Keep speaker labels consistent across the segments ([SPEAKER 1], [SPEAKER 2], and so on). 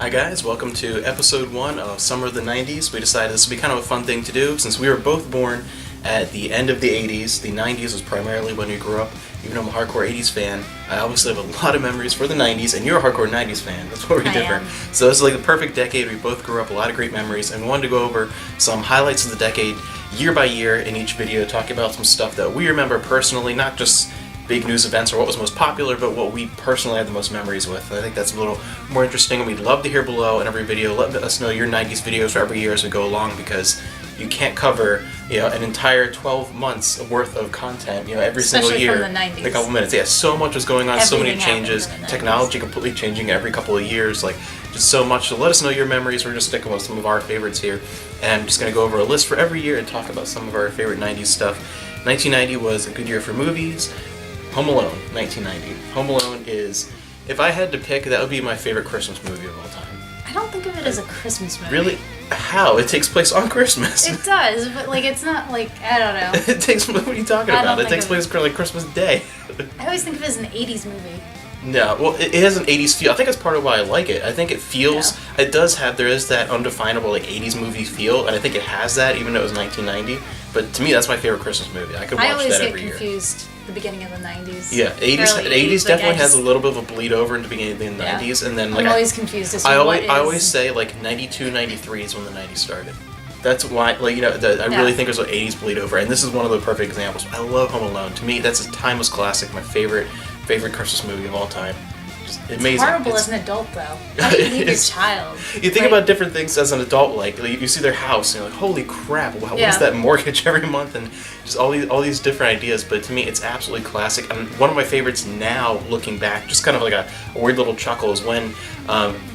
[SPEAKER 1] Hi guys, welcome to episode 1 of Summer of the 90s. We decided this would be kind of a fun thing to do since we were both born at the end of the 80s. The 90s was primarily when we grew up. Even though I'm a hardcore 80s fan, I obviously have a lot of memories for the 90s, and you're a hardcore 90s fan. That's where we differ. So this is like the perfect decade. We both grew up, a lot of great memories, and we wanted to go over some highlights of the decade year by year in each video, talking about some stuff that we remember personally, not just big news events or what was most popular, but what we personally had the most memories with. I think that's a little more interesting, and we'd love to hear below in every video. Let us know your 90s videos for every year as we go along, because you can't cover an entire 12 months worth of content every single year
[SPEAKER 2] from the 90s.
[SPEAKER 1] in a couple minutes. Yeah, so much was going on,
[SPEAKER 2] Everything
[SPEAKER 1] so many changes, technology completely changing every couple of years, like just so much. So let us know your memories. We're just sticking with some of our favorites here, and I'm just going to go over a list for every year and talk about some of our favorite 90s stuff. 1990 was a good year for movies. Home Alone, 1990. Home Alone is, if I had to pick, that would be my favorite Christmas movie of all time.
[SPEAKER 2] I don't think of it as a Christmas movie.
[SPEAKER 1] Really? How? It takes place on Christmas.
[SPEAKER 2] It does, but like it's not like, I don't know.
[SPEAKER 1] It takes, what are you talking about? It takes place for like Christmas Day.
[SPEAKER 2] I always think of it as an 80s movie.
[SPEAKER 1] No, well, it has an 80s feel. I think that's part of why I like it. I think it feels, it does have, there is that undefinable like 80s movie feel, and I think it has that even though it was 1990. But to me, that's my favorite Christmas movie. I could watch that every year.
[SPEAKER 2] I always get confused the beginning of the 90s.
[SPEAKER 1] Yeah, 80s definitely has a little bit of a bleed over into the beginning of the 90s, and then like
[SPEAKER 2] I'm always confused as to
[SPEAKER 1] I
[SPEAKER 2] I
[SPEAKER 1] always say like 92, 93 is when the 90s started. That's why, like, I really think there's an 80s bleed over, and this is one of the perfect examples. I love Home Alone. To me, that's a timeless classic, my favorite Christmas movie of all time. Just amazing.
[SPEAKER 2] It's horrible as an adult, though. How do you leave your child?
[SPEAKER 1] You think about different things as an adult, like you see their house, and you're like, holy crap, wow, what is that mortgage every month, and just all these different ideas. But to me, it's absolutely classic. And one of my favorites now, looking back, just kind of like a weird little chuckle, is when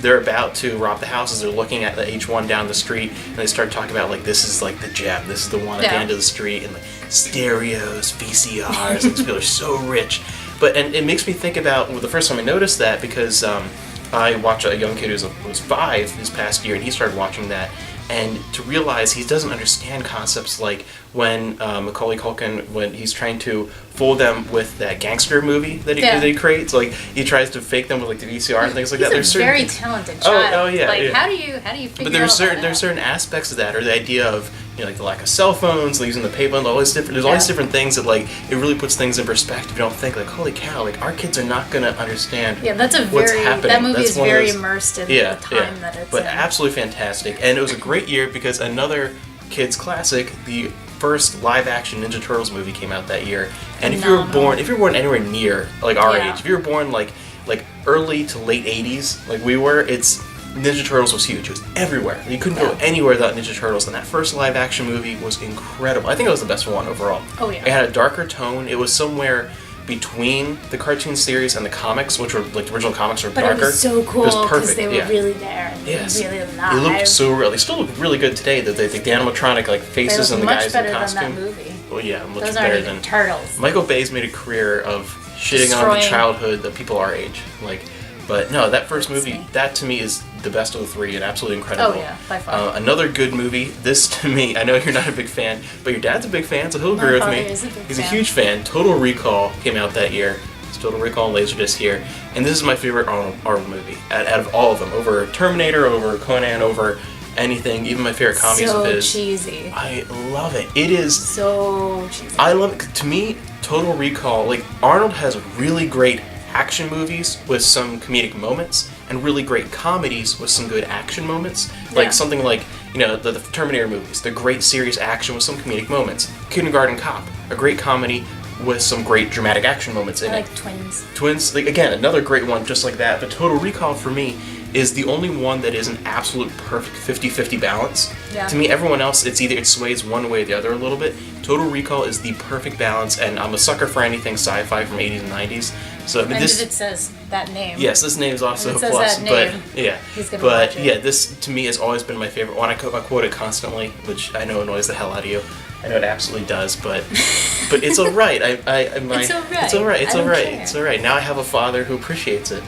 [SPEAKER 1] they're about to rob the houses. They're looking at the H1 down the street, and they start talking about like, this is like the gem, this is the one at the end of the street, and like stereos, VCRs, and people are so rich. And it makes me think about the first time I noticed that, because I watched a young kid who was 5 this past year, and he started watching that, and to realize he doesn't understand concepts like when Macaulay Culkin, when he's trying to fool them with that gangster movie that he creates, like he tries to fake them with like the VCR and things like that.
[SPEAKER 2] There's very talented child.
[SPEAKER 1] Oh yeah.
[SPEAKER 2] Like how do you figure
[SPEAKER 1] But there's
[SPEAKER 2] out
[SPEAKER 1] there's certain aspects of that, or the idea of like the lack of cell phones, using the paper, and all these different. There's all these different things that like it really puts things in perspective. You don't think like, holy cow, like our kids are not gonna understand.
[SPEAKER 2] Yeah, that's
[SPEAKER 1] what's happening.
[SPEAKER 2] That movie is very immersed in the time that it's
[SPEAKER 1] But
[SPEAKER 2] in.
[SPEAKER 1] absolutely fantastic, and it was a great year because another kids classic, the first live-action Ninja Turtles movie came out that year. And if you were born anywhere near like our age, if you were born like early to late 80s, like we were, Ninja Turtles was huge. It was everywhere. You couldn't go anywhere without Ninja Turtles, and that first live-action movie was incredible. I think it was the best one overall.
[SPEAKER 2] Oh yeah.
[SPEAKER 1] It had a darker tone. It was somewhere between the cartoon series and the comics, which were like the original comics were darker.
[SPEAKER 2] But it was so cool because they were really there and
[SPEAKER 1] yes.
[SPEAKER 2] really alive.
[SPEAKER 1] They looked so real. They still look really good today. The animatronic like faces and the guys in costume.
[SPEAKER 2] Than that movie.
[SPEAKER 1] Well, yeah, much
[SPEAKER 2] Those
[SPEAKER 1] better
[SPEAKER 2] aren't
[SPEAKER 1] than
[SPEAKER 2] even Turtles.
[SPEAKER 1] Michael Bay's made a career of shitting on the childhood of people our age. But no, that first movie, that to me is the best of the three and absolutely incredible.
[SPEAKER 2] Oh yeah, by far.
[SPEAKER 1] Another good movie. This to me, I know you're not a big fan, but your dad's a big fan, so he'll agree with me. He's a huge fan. Total Recall came out that year. It's Total Recall and Laserdisc here, and this is my favorite Arnold movie out of all of them. Over Terminator, over Conan, over anything, even my favorite comedies of his.
[SPEAKER 2] So cheesy.
[SPEAKER 1] I love it. It is
[SPEAKER 2] so cheesy.
[SPEAKER 1] I love it. To me, Total Recall, like Arnold has really great action movies with some comedic moments, and really great comedies with some good action moments. Like something like, the Terminator movies, the great serious action with some comedic moments. Kindergarten Cop, a great comedy with some great dramatic action moments in it.
[SPEAKER 2] Like Twins.
[SPEAKER 1] Twins, like again, another great one just like that. But Total Recall for me is the only one that is an absolute perfect 50-50 balance.
[SPEAKER 2] Yeah.
[SPEAKER 1] To me, everyone else, it sways one way or the other a little bit. Total Recall is the perfect balance, and I'm a sucker for anything sci-fi from 80s and 90s. So
[SPEAKER 2] and it says that name.
[SPEAKER 1] Yes, this name is also a plus. This to me has always been my favorite one. I quote it constantly, which I know annoys the hell out of you. I know it absolutely does, but it's all right. It's all right. Now I have a father who appreciates it.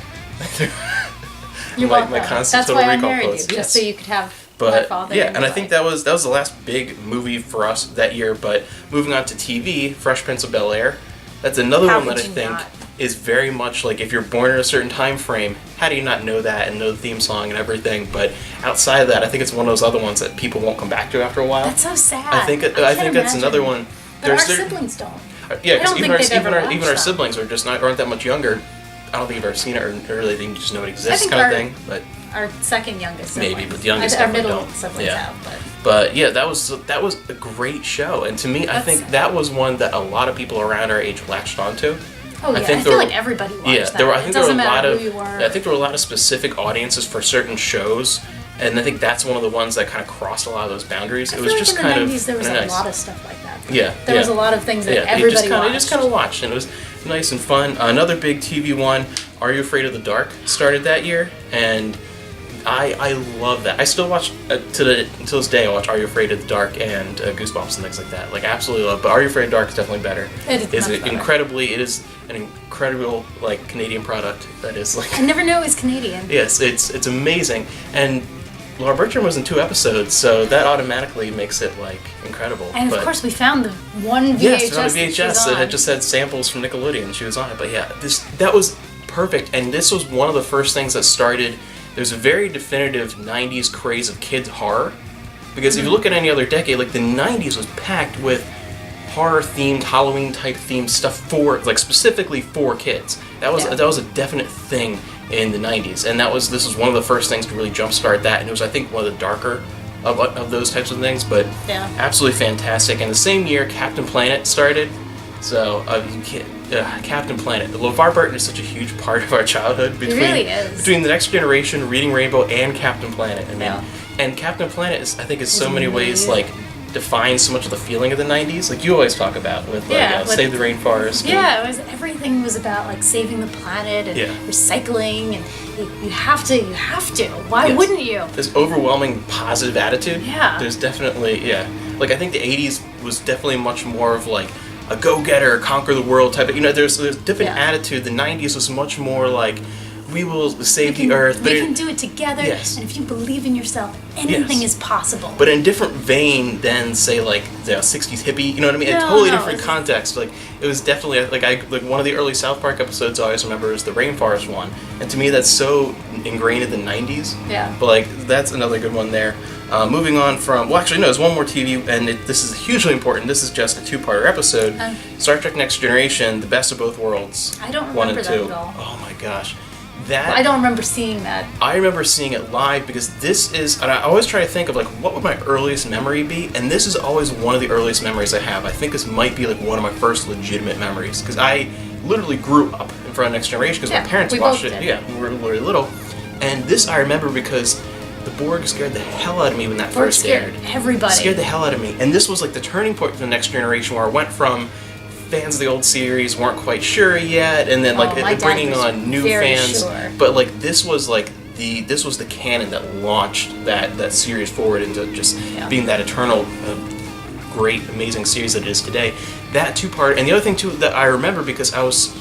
[SPEAKER 2] You're welcome.
[SPEAKER 1] My constant
[SPEAKER 2] That's why I
[SPEAKER 1] Total Recall
[SPEAKER 2] married
[SPEAKER 1] quotes.
[SPEAKER 2] you, just so you could have
[SPEAKER 1] But
[SPEAKER 2] my father.
[SPEAKER 1] yeah, and I think that was the last big movie for us that year. But moving on to TV, Fresh Prince of Bel-Air. That's another one that I think is very much like if you're born in a certain time frame, how do you not know that and know the theme song and everything? But outside of that, I think it's one of those other ones that people won't come back to after a while.
[SPEAKER 2] That's so sad.
[SPEAKER 1] I think that's another one.
[SPEAKER 2] But our siblings don't.
[SPEAKER 1] Yeah, because even our
[SPEAKER 2] them.
[SPEAKER 1] siblings are just aren't that much younger. I don't think you've ever seen it or really think you just know it exists kind of thing. But
[SPEAKER 2] our second youngest siblings.
[SPEAKER 1] Maybe, but the youngest
[SPEAKER 2] our
[SPEAKER 1] definitely
[SPEAKER 2] middle
[SPEAKER 1] don't.
[SPEAKER 2] siblings have.
[SPEAKER 1] But yeah, that was a great show, and to me, I think that was one that a lot of people around our age latched onto.
[SPEAKER 2] Oh yeah, I feel like everybody watched that.
[SPEAKER 1] I think there were a lot of.
[SPEAKER 2] Who you were.
[SPEAKER 1] I think there were a lot of specific audiences for certain shows, and I think that's one of the ones that kind of crossed a lot of those boundaries. It was just
[SPEAKER 2] in the
[SPEAKER 1] kind
[SPEAKER 2] 90s,
[SPEAKER 1] of
[SPEAKER 2] there was
[SPEAKER 1] nice.
[SPEAKER 2] a lot of stuff like that.
[SPEAKER 1] Yeah,
[SPEAKER 2] there was a lot of things that everybody watched.
[SPEAKER 1] You just kind of watched, and it was nice and fun. Another big TV one, Are You Afraid of the Dark, started that year, and I love that. I still watch until this day. I watch Are You Afraid of the Dark and Goosebumps and things like that. Like absolutely love. But Are You Afraid of the Dark is definitely better.
[SPEAKER 2] It is much better.
[SPEAKER 1] It is an incredible like Canadian product that is like.
[SPEAKER 2] I never knew it was Canadian.
[SPEAKER 1] Yes, it's amazing, and Laura Bertram was in 2 episodes, so that automatically makes it like incredible.
[SPEAKER 2] And of course, we found the one VHS.
[SPEAKER 1] Yes, on a VHS that had just had samples from Nickelodeon. She was on it, but yeah, that was perfect, and this was one of the first things that started. There's a very definitive 90s craze of kids horror, because if you look at any other decade, like the 90s was packed with horror-themed, Halloween-type themed stuff specifically for kids. That was a definite thing in the 90s, and this was one of the first things to really jumpstart that, and it was, I think, one of the darker of those types of things, but absolutely fantastic. And the same year, Captain Planet started, so Captain Planet. LeVar Burton is such a huge part of our childhood.
[SPEAKER 2] It really is.
[SPEAKER 1] Between The Next Generation, Reading Rainbow, and Captain Planet. And Captain Planet is, I think, in so many ways, like, defines so much of the feeling of the 90s, like you always talk about with Save the Rainforest.
[SPEAKER 2] Yeah, everything was about like saving the planet and recycling, and you have to. Why wouldn't you?
[SPEAKER 1] This overwhelming positive attitude.
[SPEAKER 2] Yeah.
[SPEAKER 1] There's definitely like I think the 80s was definitely much more of like a go-getter, conquer the world type of, there's a different attitude. The 90s was much more like, we will save the earth.
[SPEAKER 2] We can do it together, and if you believe in yourself, anything is possible.
[SPEAKER 1] But in a different vein than, say, like the 60s hippie, you know what I mean? A totally different context. Like, it was definitely, like one of the early South Park episodes I always remember is the Rainforest one. And to me, that's so ingrained in the 90s.
[SPEAKER 2] Yeah.
[SPEAKER 1] But, like, that's another good one there. Moving on from, there's one more TV, and this is hugely important. This is just a 2-parter episode. Star Trek Next Generation, The Best of Both Worlds.
[SPEAKER 2] I don't remember
[SPEAKER 1] 1 and 2.
[SPEAKER 2] that at all.
[SPEAKER 1] Oh my gosh.
[SPEAKER 2] I don't remember seeing that.
[SPEAKER 1] I remember seeing it live because this is, and I always try to think of like, what would my earliest memory be? And this is always one of the earliest memories I have. I think this might be like one of my first legitimate memories because I literally grew up in front of Next Generation because my parents watched it. Yeah, we were really little. And this I remember because the Borg scared the hell out of me when that first aired.
[SPEAKER 2] Everybody.
[SPEAKER 1] Scared the hell out of me. And this was like the turning point for the Next Generation where I went from fans of the old series weren't quite sure yet, and then bringing on new fans.
[SPEAKER 2] Sure.
[SPEAKER 1] But like this was the canon that launched that series forward into just being that eternal, great, amazing series that it is today. That 2-part, and the other thing too that I remember because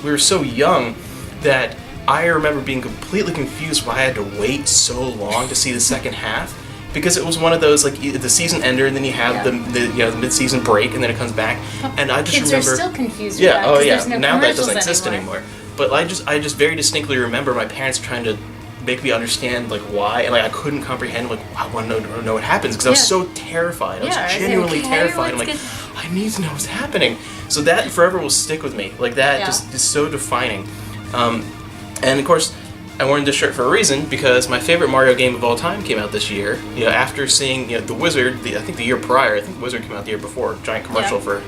[SPEAKER 1] we were so young that I remember being completely confused why I had to wait so long to see the second half. Because it was one of those, like, the season ender, and then you have the mid-season break, and then it comes back. And I just
[SPEAKER 2] Kids
[SPEAKER 1] remember...
[SPEAKER 2] are still confused with that, no
[SPEAKER 1] now that doesn't exist anymore. But I just very distinctly remember my parents trying to make me understand, like, why, and, like, I couldn't comprehend, like, I want to know what happens, because I was so terrified. I was genuinely terrified. I'm like, I need to know what's happening. So that forever will stick with me. Like, that just is so defining. And, of course... I wore this shirt for a reason because my favorite Mario game of all time came out this year. After seeing The Wizard, I think the year prior, I think The Wizard came out the year before, giant commercial for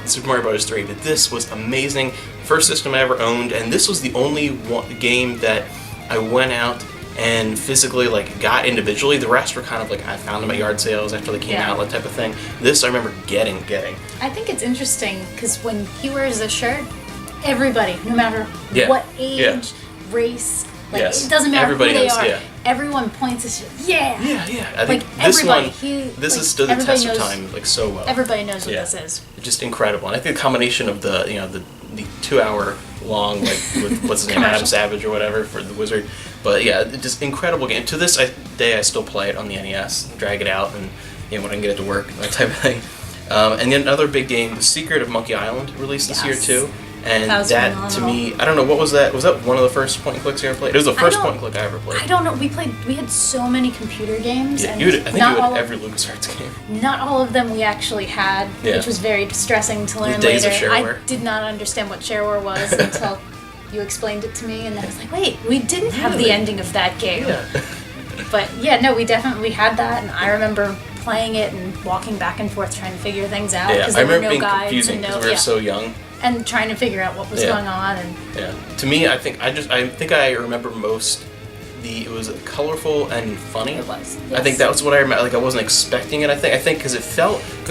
[SPEAKER 1] Super Mario Bros. 3. But this was amazing. First system I ever owned, and this was the only game that I went out and physically got individually. The rest were kind of I found them at yard sales after they came out, that type of thing. This I remember getting.
[SPEAKER 2] I think it's interesting because when he wears a shirt, everybody, no matter what age, race. It doesn't matter
[SPEAKER 1] everybody
[SPEAKER 2] who they
[SPEAKER 1] knows,
[SPEAKER 2] are. Everyone points and says,
[SPEAKER 1] I think this
[SPEAKER 2] everybody,
[SPEAKER 1] one, this has stood the test of time so well.
[SPEAKER 2] Everybody knows what this is.
[SPEAKER 1] Just incredible. And I think the combination of the 2-hour long, with what's his name, Adam Savage or whatever for the Wizard. But just incredible game. To this day, I still play it on the NES, drag it out, and when I can get it to work, that type of thing. And then another big game, The Secret of Monkey Island, released this year too. And that to me, I don't know, what was that? Was that one of the first point and clicks you ever played? It was the first point and click I ever played.
[SPEAKER 2] I don't know. We had so many computer games.
[SPEAKER 1] Yeah,
[SPEAKER 2] and
[SPEAKER 1] I think you had every LucasArts game.
[SPEAKER 2] Not all of them we actually had, which was very distressing to learn
[SPEAKER 1] days
[SPEAKER 2] later.
[SPEAKER 1] Of shareware.
[SPEAKER 2] I did not understand what shareware was until you explained it to me, and I was like, wait, we didn't have the ending of that game.
[SPEAKER 1] Yeah.
[SPEAKER 2] But yeah, no, we definitely had that, and I remember playing it and walking back and forth trying to figure things out because there were no guides
[SPEAKER 1] confusing because we were so young.
[SPEAKER 2] And trying to figure out what was going on, and
[SPEAKER 1] to me, I think I remember most. It was colorful and funny.
[SPEAKER 2] It was. Yes.
[SPEAKER 1] I think that was what I remember. Like I wasn't expecting it. I think because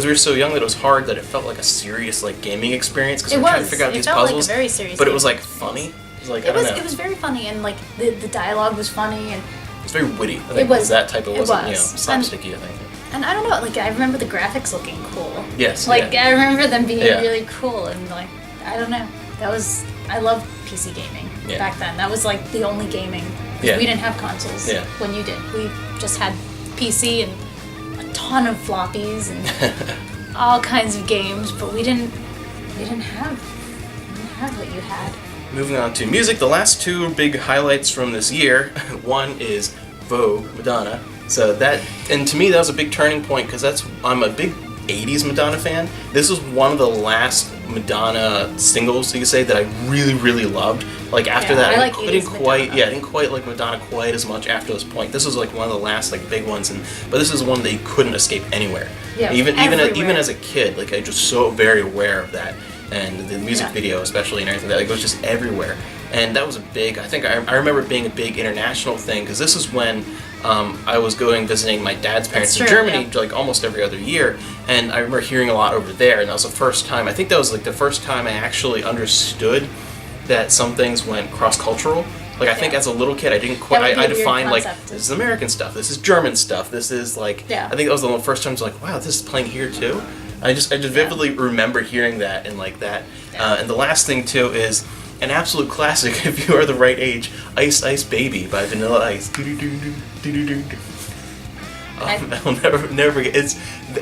[SPEAKER 1] we were so young that it was hard that it felt like a serious like gaming experience because we were trying to figure out these puzzles.
[SPEAKER 2] Like a very serious
[SPEAKER 1] but it was like funny. It was like
[SPEAKER 2] it was very funny, and like the dialogue was funny, and
[SPEAKER 1] it was very witty. I think it was that type of slapsticky. I think.
[SPEAKER 2] And I don't know, like I remember the graphics looking cool.
[SPEAKER 1] Yes.
[SPEAKER 2] Like I remember them being really cool, and like I don't know, I loved PC gaming back then. That was like the only gaming. We didn't have consoles when you did. We just had PC and a ton of floppies and all kinds of games, but we didn't have what you had.
[SPEAKER 1] Moving on to music, the last two big highlights from this year. One is Vogue, Madonna. So and to me that was a big turning point because I'm a big 80s Madonna fan. This was one of the last Madonna singles, you could say, that I really, really loved. Like after that, I didn't quite like Madonna quite as much after this point. This was like one of the last like big ones, but this is one that you couldn't escape anywhere.
[SPEAKER 2] Yeah,
[SPEAKER 1] even as a kid, like I was just so very aware of that, and the music video especially and everything, that like, it was just everywhere. And that was a big. I think I remember it being a big international thing because this is when I was visiting my dad's parents in Germany like almost every other year, and I remember hearing a lot over there, and that was the first time. I think that was like the first time I actually understood that some things went cross-cultural. Like I think as a little kid, I didn't quite. I defined like this is American stuff, this is German stuff, this is like. I think that was the first time I was like, wow, this is playing here too. I just vividly remember hearing that and like that. And the last thing too is an absolute classic if you are the right age, Ice Ice Baby by Vanilla Ice. I'll never forget.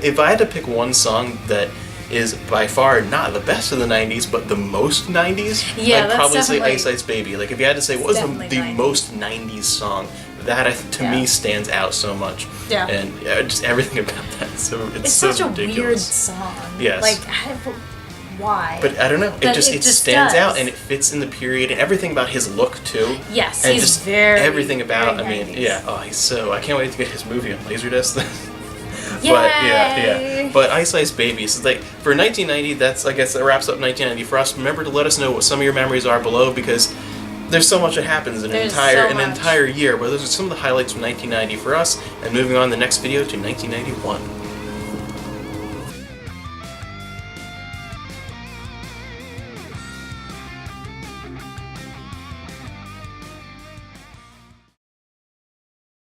[SPEAKER 1] If I had to pick one song that is by far not the best of the 90s, but the most 90s, I'd probably say Ice Ice Baby. Like if you had to say what was the most 90s song, that to me stands out so much.
[SPEAKER 2] Yeah.
[SPEAKER 1] And just everything about that. So it's
[SPEAKER 2] such
[SPEAKER 1] so
[SPEAKER 2] a
[SPEAKER 1] ridiculous.
[SPEAKER 2] weird song.
[SPEAKER 1] Yes.
[SPEAKER 2] Like why?
[SPEAKER 1] But I don't know. It just stands out, and it fits in the period, and everything about his look too.
[SPEAKER 2] Yes,
[SPEAKER 1] and
[SPEAKER 2] he's
[SPEAKER 1] just
[SPEAKER 2] very
[SPEAKER 1] everything about.
[SPEAKER 2] very 90s.
[SPEAKER 1] He's so. I can't wait to get his movie on Laserdisc.
[SPEAKER 2] Yay!
[SPEAKER 1] But Ice Ice Baby. So like for 1990, I guess that wraps up 1990 for us. Remember to let us know what some of your memories are below because there's so much that happens in an entire year. But those are some of the highlights from 1990 for us. And moving on to the next video to 1991.